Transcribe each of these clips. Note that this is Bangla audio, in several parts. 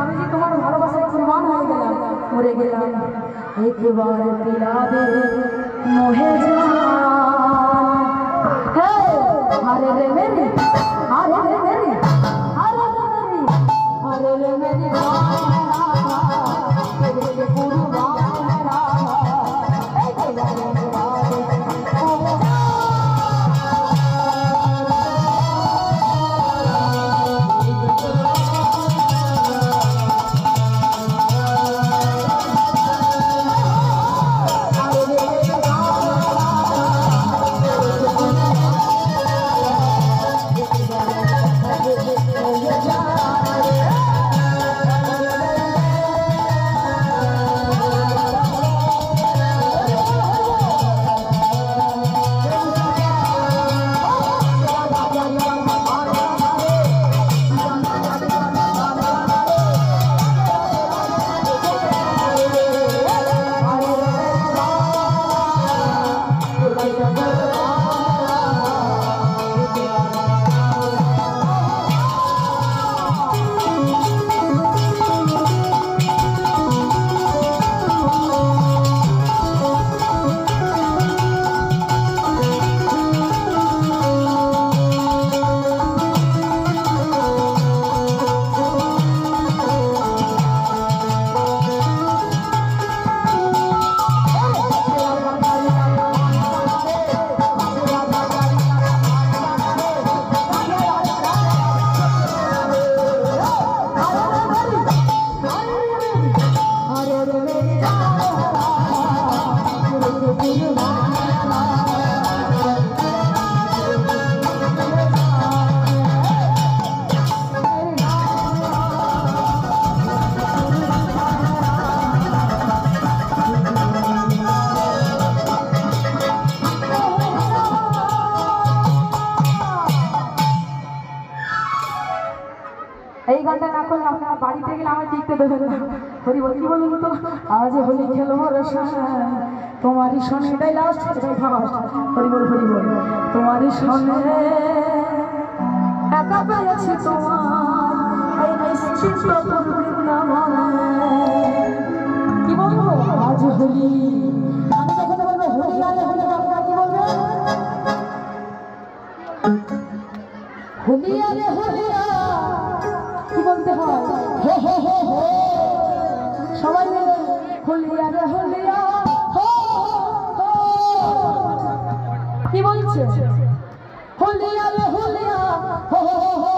আমি যে তোমার ভালোবাসায় কুরবান হয়ে গেলাম, মরে গেলাম। একবার পিলা দে মোহে জান, হে আরে রে মেরি, আরে রে মেরি, আরে রে মেরি, আরে রে মেরি तेरे कुर्बान मेरा एकबार पिला दे मोहे जान। এই গানটা না করলে আপনারা বাড়িতে গেলে আমার টিকতে দেবেন না। হরি বল, কি বলুন তো, আজ হোলি খেলবো তোমারই সনে, এটাই লাস্ট, এটাই ফার্স্ট। হরি বল, হরি বল, তোমারই সনে একা পেয়েছি তোমার এই নিশ্চিত কি বলবো আজ হোলি। আমি যখন বলবো হোলি আরে হোলি, আপনারা কি বলবেন? হোলি আরে হোলি কি বলতে হয়? হে হে হে হে, সবাই মিলে হোলিয়া রে হোলিয়া, কি বলছে? হোলিয়া রে হোলিয়া, হো হো হো,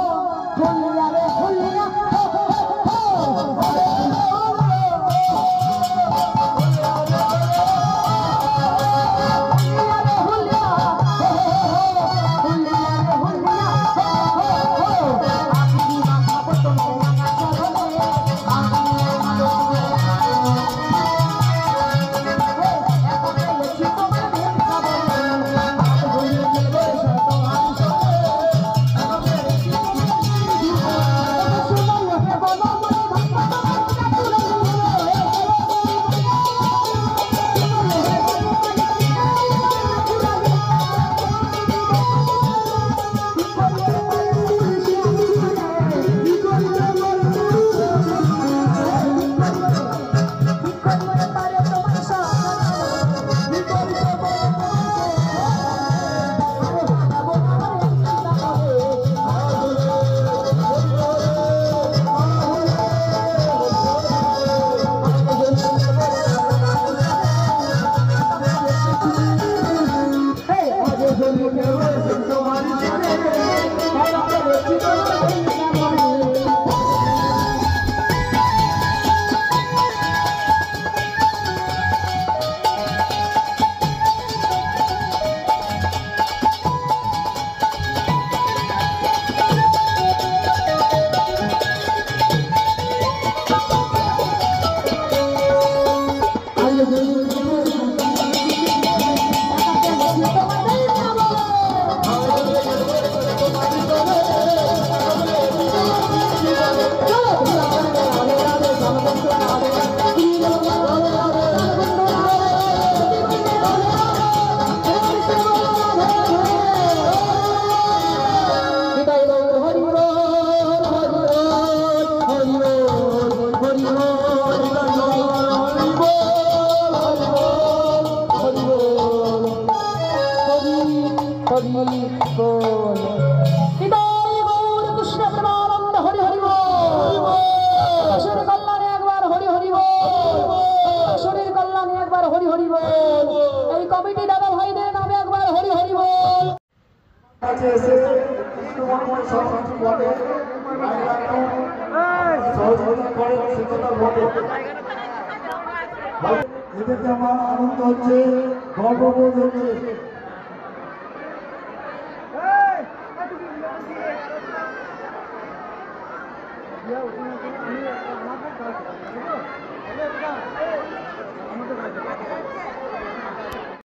হোলিয়া রে হোলিয়া, হো হো হো। Oh কাছে এসে কৃষ্ণমন্ডল সব কিছু বলে সহযোগিতা করে সে কথা বলে। এদেরকে আমার আনন্দ হচ্ছে, গর্ববোধ হচ্ছে।